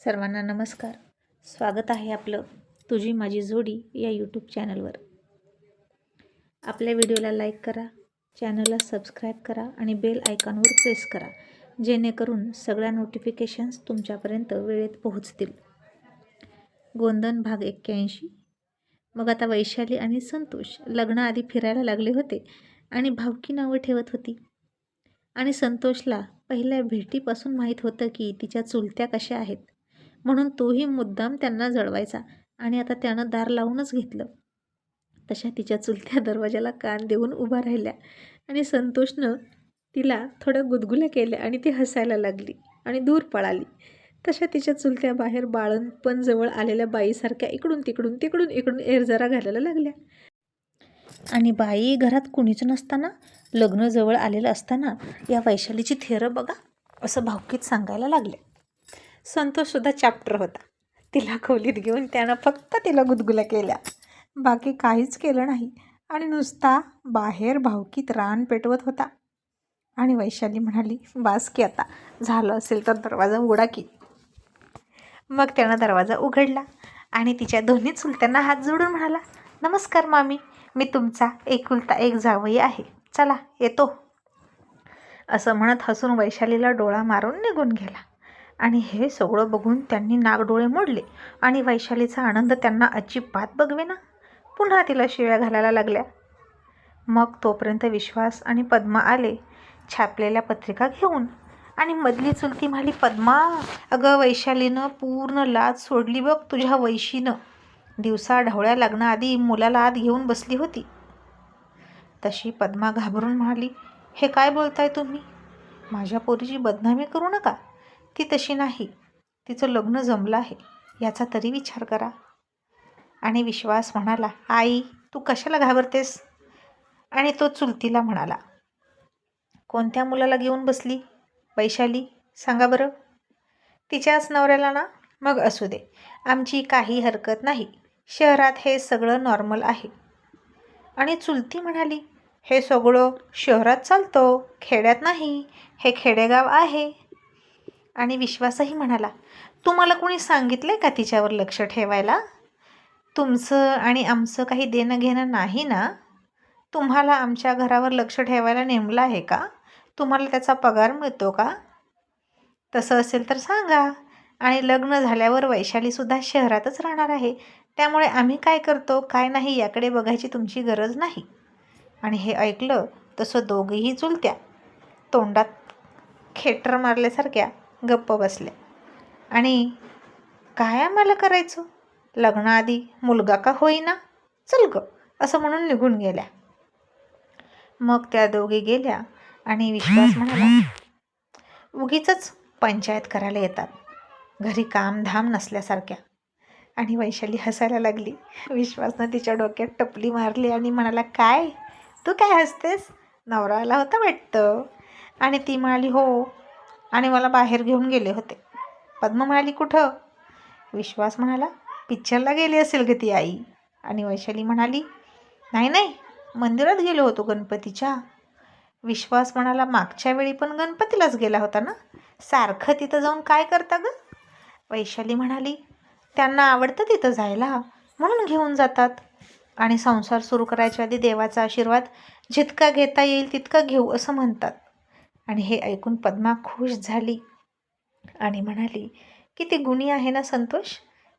सर्वांना नमस्कार. स्वागत आहे आपलं तुझी माझी जोडी या यूट्यूब चॅनलवर. आपल्या व्हिडिओला लाईक करा, चॅनलला सबस्क्राईब करा आणि बेल आयकॉनवर प्रेस करा, जेणेकरून सगळ्या नोटिफिकेशन्स तुमच्यापर्यंत वेळेत पोहोचतील. गोंधन भाग 81. मग आता वैशाली आणि संतोष लग्नाआधी फिरायला लागले होते आणि भावकी नावं ठेवत होती. आणि संतोषला पहिल्या भेटीपासून माहीत होतं की तिच्या चुलत्या कशा आहेत, म्हणून तोही मुद्दाम त्यांना जळवायचा. आणि आता त्यानं दार लावूनच घेतलं. तशा तिच्या चुलत्या दरवाजाला कान देऊन उभा राहिल्या आणि संतोषनं तिला थोड्या गुदगुल्या केल्या आणि ती हसायला लागली आणि दूर पळाली. तशा तिच्या चुलत्या बाहेर बाळंतपण जवळ आलेल्या बाईसारख्या इकडून तिकडून एरजरा घालायला लागल्या. आणि बाई घरात कुणीच नसताना, लग्न जवळ आलेलं असताना या वैशालीची थेरं बघा असं भावकीत सांगायला लागले. संतोषसुद्धा चॅप्टर होता. तिला खोलीत घेऊन त्यानं फक्त तिला गुदगुल्या केल्या, बाकी काहीच केलं नाही. आणि नुसता बाहेर भावकीत रान पेटवत होता. आणि वैशाली म्हणाली, बास की आता, झालं असेल तर दरवाजा उघडा की. मग त्यानं दरवाजा उघडला आणि तिच्या दोन्ही चुलत्यांना हात जोडून म्हणाला, नमस्कार मामी, मी तुमचा एकुलता एक जावई आहे, चला येतो. असं म्हणत हसून वैशालीला डोळा मारून निघून गेला. आणि हे सगळं बघून त्यांनी नागडोळे मोडले आणि वैशालीचा आनंद त्यांना अजिबात बघवेना. पुन्हा तिला शिव्या घालायला लागल्या. मग तोपर्यंत विश्वास आणि पद्मा आले छापलेल्या पत्रिका घेऊन. आणि मधली चुलती म्हणाली, पद्मा, अगं वैशालीनं पूर्ण लाज सोडली बघ तुझ्या वैशीनं. दिवसा ढवळ्या लग्नाआधी मुलाला आत घेऊन बसली होती. तशी पद्मा घाबरून म्हणाली, हे काय बोलताय तुम्ही? माझ्या पोरीची बदनामी करू नका. ती तशी नाही, तिचं लग्न जमलं आहे, याचा तरी विचार करा. आणि विश्वास म्हणाला, आई तू कशाला घाबरतेस? आणि तो चुलतीला म्हणाला, कोणत्या मुलाला घेऊन बसली वैशाली, सांगा बरं? तिच्याच नवऱ्याला ना? मग असू दे, आमची काही हरकत नाही, शहरात हे सगळं नॉर्मल आहे. आणि चुलती म्हणाली, हे सगळं शहरात चालतं, खेड्यात नाही, हे खेडेगाव आहे. आणि विश्वासही म्हणाला, तुम्हाला कोणी सांगितलं का तिच्यावर लक्ष ठेवायला? तुमचं आणि आमचं काही देणं घेणं नाही ना? तुम्हाला आमच्या घरावर लक्ष ठेवायला नेमलं आहे का? तुम्हाला त्याचा पगार मिळतो का? तसं असेल तर सांगा. आणि लग्न झाल्यावर वैशालीसुद्धा शहरातच राहणार आहे, त्यामुळे आम्ही काय करतो काय नाही याकडे बघायची तुमची गरज नाही. आणि हे ऐकलं तसं दोघीही चुलत्या तोंडात खेटर मारल्यासारख्या गप्प बसल्या. आणि काय आम्हाला करायचं, लग्नाआधी मुलगा का होईना, चल ग, असं म्हणून निघून गेल्या. मग त्या दोघी गेल्या आणि विश्वास म्हणाला, उगीच पंचायत करायला येतात, घरी कामधाम नसल्यासारख्या. आणि वैशाली हसायला लागली. विश्वासनं तिच्या डोक्यात टपली मारली आणि म्हणाला, काय तू काय हसतेस, नवरा आला होता वाटतं? आणि ती म्हणाली, हो, आणि मला बाहेर घेऊन गेले होते. पद्मा म्हणाली, कुठं? विश्वास म्हणाला, पिक्चरला गेली असेल ग ती आई. आणि वैशाली म्हणाली, नाही, मंदिरात गेलो होतो गणपतीच्या. विश्वास म्हणाला, मागच्या वेळी पण गणपतीलाच गेला होता ना, सारखं तिथं जाऊन काय करता ग? वैशाली म्हणाली, त्यांना आवडतं तिथं जायला, म्हणून घेऊन जातात. आणि संसार सुरू करायच्या आधी देवाचा आशीर्वाद जितका घेता येईल तितका घेऊ असं म्हणतात. आणि हे ऐकून पद्मा खुश झाली आणि म्हणाली, किती गुणी आहे ना संतोष,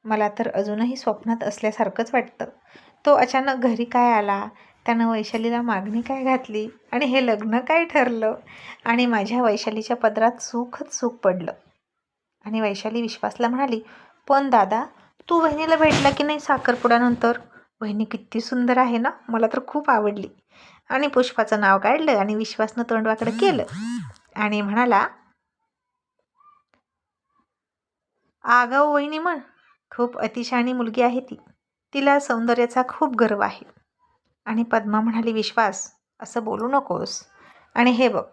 मला तर अजूनही स्वप्नात असल्यासारखंच वाटतं. तो अचानक घरी काय आला, त्यानं वैशालीला मागणी काय घातली, आणि हे लग्न काय ठरलं, आणि माझ्या वैशालीच्या पदरात सुखच सुख पडलं. आणि वैशाली विश्वासला म्हणाली, पण दादा, तू वहिनीला भेटला की नाही साखरपुड्यानंतर? वहिनी किती सुंदर आहे ना, मला तर खूप आवडली. आणि पुष्पाचं नाव काढलं आणि विश्वासनं तोंडवाकडं केलं आणि म्हणाला, आगाऊ वहिनी म्हण, खूप अतिशहाणी मुलगी आहे ती, तिला सौंदर्याचा खूप गर्व आहे. आणि पद्मा म्हणाली, विश्वास असं बोलू नकोस. आणि हे बघ,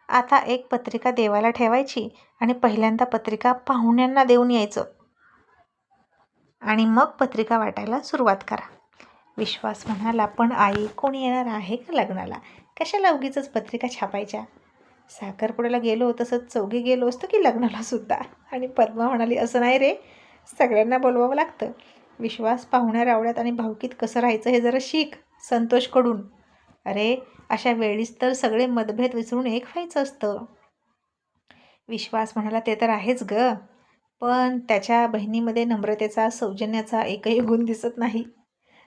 आता एक पत्रिका देवाला ठेवायची आणि पहिल्यांदा पत्रिका पाहुण्यांना देऊन यायचं आणि मग पत्रिका वाटायला सुरुवात करा. विश्वास म्हणाला, पण आई, कोणी येणार आहे का लग्नाला, कशाला उगीच पत्रिका छापायच्या? साखरपुड्याला गेलो तसंच चौघी गेलो असतो की लग्नाला सुद्धा. आणि पद्मा म्हणाली, असं नाही रे, सगळ्यांना बोलवावं लागतं. विश्वास पाहुण्या रावड्यात आणि भावकीत कसं राहायचं हे जरा शिक संतोषकडून. अरे अशा वेळीच तर सगळे मतभेद विसरून एक व्हायचं असतं. विश्वास म्हणाला, ते तर आहेच ग, पण त्याच्या बहिणीमध्ये नम्रतेचा सौजन्याचा एकही गुण दिसत नाही.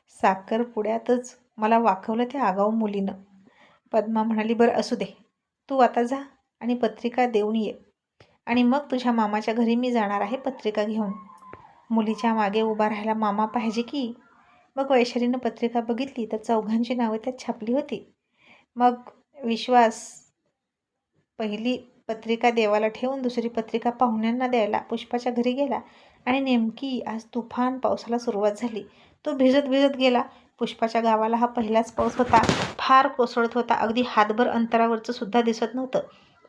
साखरपुड्यातच मला वाकवलं त्या आगाऊ मुलीनं. पद्मा म्हणाली, बरं असू दे, तू आता जा आणि पत्रिका देऊन ये, आणि मग तुझ्या मामाच्या घरी मी जाणार आहे पत्रिका घेऊन. मुलीच्या मागे उभा राहायला मामा पाहिजे की. मग वैशालीनं पत्रिका बघितली तर चौघांची नावं त्यात छापली होती. मग विश्वास पहिली पत्रिका देवाला ठेवून दुसरी पत्रिका पाहुण्यांना द्यायला पुष्पाच्या घरी गेला. आणि नेमकी आज तुफान पावसाला सुरुवात झाली. तो भिजत भिजत गेला. पुष्पाच्या गावाला हा पहिलाच पाऊस होता. फार कोसळत होता. अगदी हातभर अंतरावरचं सुद्धा दिसत नव्हतं.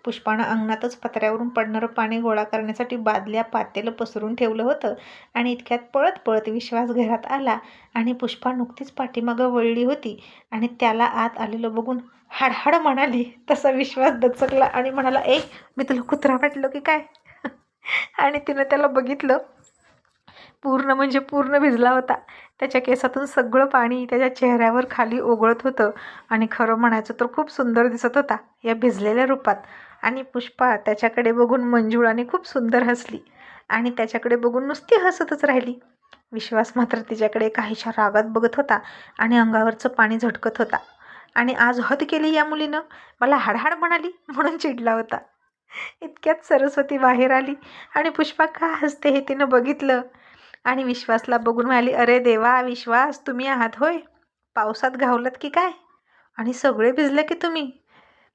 पुष्पानं अंगणातच पत्र्यावरून पडणारं पाणी गोळा करण्यासाठी बादल्या पातेलं पसरून ठेवलं होतं. आणि इतक्यात पळत पळत विश्वास घरात आला. आणि पुष्पा नुकतीच पाठीमागं वळली होती आणि त्याला आत आलेलं बघून हाडहाड म्हणाली. तसा विश्वास दचकला आणि म्हणाला, मी तुला कुत्रा वाटलं की काय? आणि तिनं त्याला बघितलं. पूर्ण म्हणजे पूर्ण भिजला होता. त्याच्या केसातून सगळं पाणी त्याच्या चेहऱ्यावर खाली ओघळत होतं. आणि खरं म्हणायचं तर खूप सुंदर दिसत होता या भिजलेल्या रूपात. आणि पुष्पा त्याच्याकडे बघून मंजूळ आणि खूप सुंदर हसली. आणि त्याच्याकडे बघून नुसती हसतच राहिली. विश्वास मात्र तिच्याकडे काहीशा रागात बघत होता आणि अंगावरचं पाणी झटकत होता. आणि आज हद केली या मुलीनं, मला हाडहाड म्हणाली म्हणून चिडला होता. इतक्यात सरस्वती बाहेर आली आणि पुष्पा का हसते हे तिनं बघितलं. आणि विश्वासला बघून म्हणाली, अरे देवा, विश्वास तुम्ही आहात होय? पावसात घावलत की काय? आणि सगळे भिजले की तुम्ही?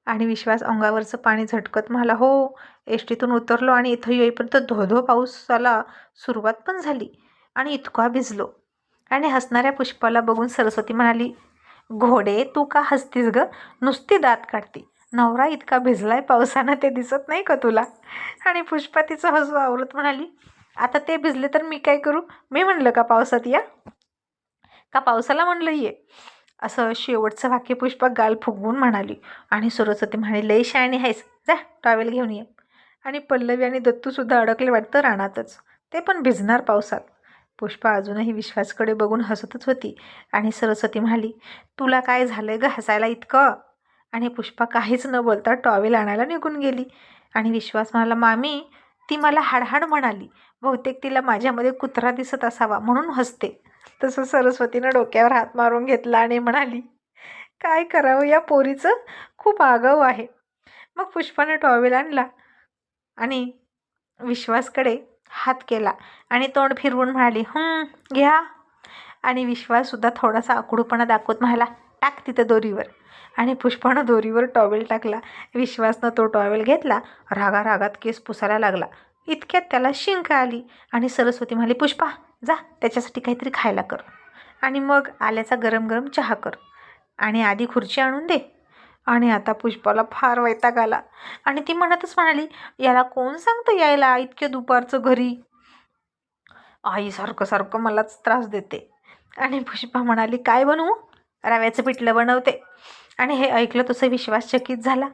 आणि विश्वास अंगावरचं पाणी झटकत म्हणाला, हो, एसटीतून उतरलो आणि इथं येईपर्यंत धो-धो पाऊसाला सुरुवात पण झाली आणि इतका भिजलो. आणि हसणाऱ्या पुष्पाला बघून सरस्वती म्हणाली, घोडे, तू का हसतीस ग? नुसती दात काढती. नवरा इतका भिजलाय पावसानं, ते दिसत नाही का तुला? आणि पुष्पा तिचं हसू आवरत म्हणाली, आता ते भिजले तर मी काय करू? मी म्हणलं का पावसात या? का पावसाला म्हणलं ये? असं शेवटचं वाक्य पुष्पा गाल फुगवून म्हणाली. आणि सरस्वती म्हणाली, लई शायनी आहेस, जा टॉवेल घेऊन ये. आणि पल्लवी आणि दत्तूसुद्धा अडकले वाटतं रानातच, ते पण भिजणार पावसात. पुष्पा अजूनही विश्वासकडे बघून हसतच होती. आणि सरस्वती म्हणाली, तुला काय झालंय ग हसायला इतकं? आणि पुष्पा काहीच न बोलता टॉवेल आणायला निघून गेली. आणि विश्वास म्हणाला, मामी, ती मला हाडहाड म्हणाली, बहुतेक तिला माझ्यामध्ये कुत्रा दिसत असावा म्हणून हसते. तसं सरस्वतीनं डोक्यावर हात मारून घेतला आणि म्हणाली, काय करावं या पोरीचं, खूप आगाऊ आहे. मग पुष्पाने टॉवेल आणला आणि विश्वासकडे हात केला आणि तोंड फिरवून म्हणाली, घ्या. आणि विश्वाससुद्धा थोडासा आकडूपणा दाखवत म्हणाला, टाक तिथं दोरीवर. आणि पुष्पानं दोरीवर टॉवेल टाकला. विश्वासनं तो टॉवेल घेतला, रागारागात केस पुसायला लागला. इतक्यात त्याला शिंक आली. आणि सरस्वती म्हणाली, पुष्पा, जा त्याच्यासाठी काहीतरी खायला कर, आणि मग आल्याचा गरम गरम चहा कर, आणि आधी खुर्ची आणून दे. आणि आता पुष्पाला फार वैताग आला. आणि ती म्हणतच म्हणाली, याला कोण सांगतं यायला इतक्या दुपारचं घरी? आई सारखं सारखं मलाच त्रास देते. आणि पुष्पा म्हणाली, काय बनवू? रव्याचं पिठलं बनवते. आणि हे ऐकलं तसं विश्वास चकित झाला.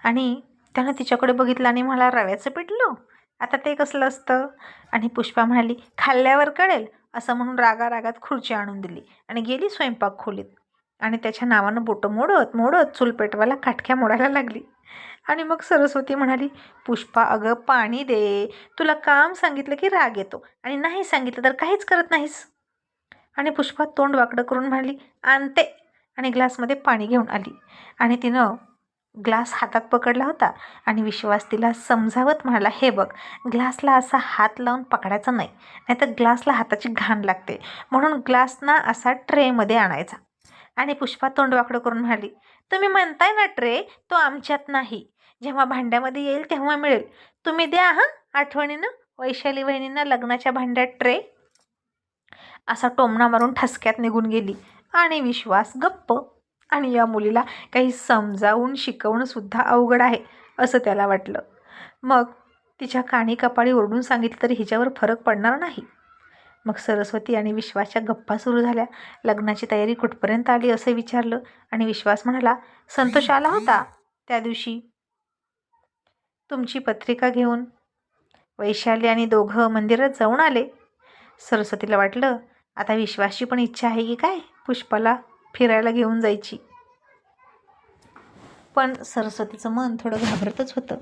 आणि त्यानं तिच्याकडे बघितलं आणि म्हणाला, रव्याचं पिठलं? आता ते कसलं असतं? आणि पुष्पा म्हणाली, खाल्ल्यावर कळेल. असं म्हणून रागारागात खुर्ची आणून दिली आणि गेली स्वयंपाक खोलीत. आणि त्याच्या नावानं बोटं मोडत मोडत चूल पेटवायला काठक्या मोडायला लागली. आणि मग सरस्वती म्हणाली, पुष्पा, अगं पाणी दे, तुला काम सांगितलं की राग येतो, आणि नाही सांगितलं तर काहीच करत नाहीस. आणि पुष्पा तोंड वाकडं करून म्हणाली, आणते. आणि ग्लासमध्ये पाणी घेऊन आली. आणि तिनं ग्लास हातात पकडला होता. आणि विश्वास तिला समजावत म्हणाला, हे बघ, ग्लासला असा हात लावून पकडायचा नाही, नाहीतर ग्लासला हाताची घाण लागते, म्हणून ग्लास ना असा ट्रेमध्ये आणायचा. आणि पुष्पा तोंड वाकडं करून म्हणाली, तुम्ही म्हणताय ना ट्रे, तो आमच्यात नाही. जेव्हा भांड्यामध्ये येईल तेव्हा मिळेल. तुम्ही द्या आठवणीनं वैशाली वहिनींना लग्नाच्या भांड्यात ट्रे. असा टोमणा मारून ठसक्यात निघून गेली. आणि विश्वास गप्प. आणि या मुलीला काही समजावून शिकवणंसुद्धा अवघड आहे असं त्याला वाटलं. मग तिच्या कानी कपाळी ओरडून सांगितलं तरी हिच्यावर फरक पडणार नाही. मग सरस्वती आणि विश्वासच्या गप्पा सुरू झाल्या. लग्नाची तयारी कुठपर्यंत आली असं विचारलं. आणि विश्वास म्हणाला, संतोष आला होता त्या दिवशी. तुमची पत्रिका घेऊन वैशाली आणि दोघं मंदिरात जाऊन आले. सरस्वतीला वाटलं आता विश्वासची पण इच्छा आहे की काय पुष्पाला फिरायला घेऊन जायची. पण सरस्वतीचं मन थोडं घाबरतच होतं.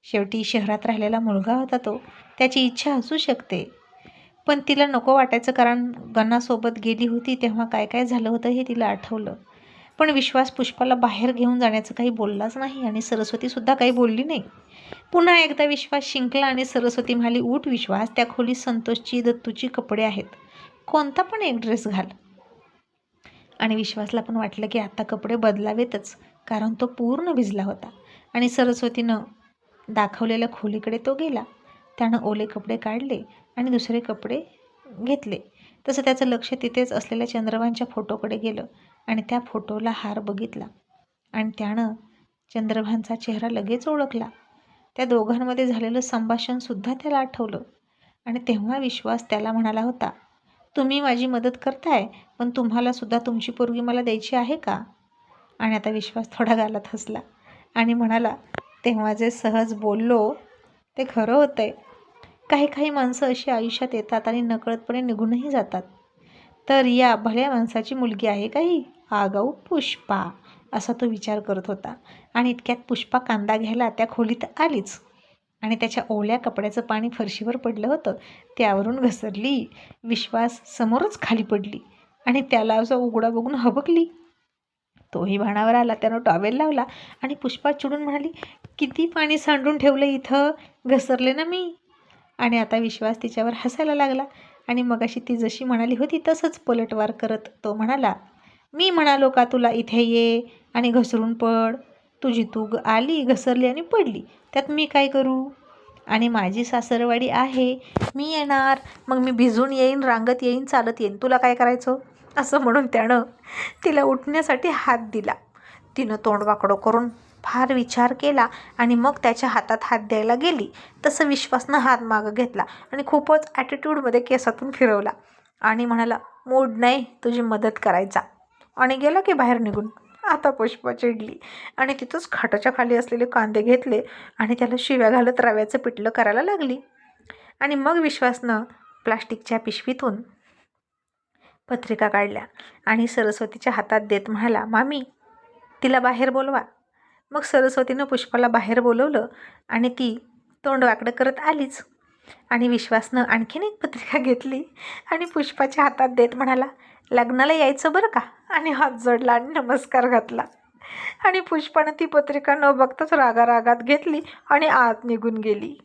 शेवटी शहरात राहिलेला मुलगा होता तो, त्याची इच्छा असू शकते. पण तिला नको वाटायचं, कारण गणासोबत गेली होती तेव्हा काय काय झालं होतं हे तिला आठवलं. पण विश्वास पुष्पाला बाहेर घेऊन जाण्याचं काही बोललाच नाही आणि सरस्वतीसुद्धा काही बोलली नाही. पुन्हा एकदा विश्वास शिंकला आणि सरस्वती म्हणाली, उठ विश्वास, त्या खोलीत संतोषची दत्तूची कपडे आहेत, कोणता पण एक ड्रेस घाल. आणि विश्वासला पण वाटलं की आता कपडे बदलावेतच, कारण तो पूर्ण भिजला होता. आणि सरस्वतीनं दाखवलेल्या खोलीकडे तो गेला. त्यानं ओले कपडे काढले आणि दुसरे कपडे घेतले. तसं त्याचं लक्ष तिथेच असलेल्या चंद्रभानच्या फोटोकडे गेलं आणि त्या फोटोला हार बघितला आणि त्यानं चंद्रभानचा चेहरा लगेच ओळखला. त्या दोघांमध्ये झालेलं संभाषणसुद्धा त्याला आठवलं. आणि तेव्हा विश्वास त्याला म्हणाला होता, तुम्ही माझी मदत करताय, पण तुम्हालासुद्धा तुमची पोरगी मला द्यायची आहे का? आणि आता विश्वास थोडा गालात हसला आणि म्हणाला, तेव्हा जे सहज बोललो ते खरं होतं आहे. काही काही माणसं अशी आयुष्यात येतात आणि नकळतपणे निघूनही जातात. तर या भल्या माणसाची मुलगी आहे का ही? आगाऊ पुष्पा, असा तो विचार करत होता. आणि इतक्यात पुष्पा कांदा घ्यायला त्या खोलीत आलीच आणि त्याच्या ओल्या कपड्याचं पाणी फरशीवर पडलं होतं, त्यावरून घसरली. विश्वास समोरच खाली पडली आणि त्याला असं उघडा बघून हबकली. तोही भानावर आला. त्यानं टॉवेल लावला आणि पुष्पा चिडून म्हणाली, किती पाणी सांडून ठेवलं इथं, घसरले ना मी. आणि आता विश्वास तिच्यावर हसायला लागला आणि मगाशी ती जशी म्हणाली होती तसंच पलटवार करत तो म्हणाला, मी म्हणालो का तुला इथे ये आणि घसरून पड? तुझी तू आली, घसरली आणि पडली, त्यात मी काय करू? आणि माझी सासरवाडी आहे, मी येणार, मग मी भिजून येईन, रांगत येईन, चालत येईन, तुला काय करायचं? असं म्हणून त्यानं तिला उठण्यासाठी हात दिला. तिनं तोंड वाकडं करून फार विचार केला आणि मग त्याच्या हातात हात द्यायला गेली. तसं विश्वासनं हात मागं घेतला आणि खूपच ॲटिट्यूडमध्ये केसातून फिरवला आणि म्हणाला, मूड नाही तुझी मदत करायचा, आणि गेला की बाहेर निघून. आता पुष्पा चिडली आणि तिथंच खाटाच्या खाली असलेले कांदे घेतले आणि त्याला शिव्या घालत रव्याचं पिठलं करायला लागली. आणि मग विश्वासनं प्लास्टिकच्या पिशवीतून पत्रिका काढल्या आणि सरस्वतीच्या हातात देत म्हणाला, मामी तिला बाहेर बोलवा. मग सरस्वतीनं पुष्पाला बाहेर बोलवलं आणि ती तोंड वाकडं करत आलीच. आणि विश्वासनं आणखीन एक पत्रिका घेतली आणि पुष्पाच्या हातात देत म्हणाला, लग्नाला यायचं बरं का, आणि हात जोडला आणि नमस्कार घातला. आणि पुष्पानं ती पत्रिका न बघताच रागारागात घेतली आणि आत निघून गेली.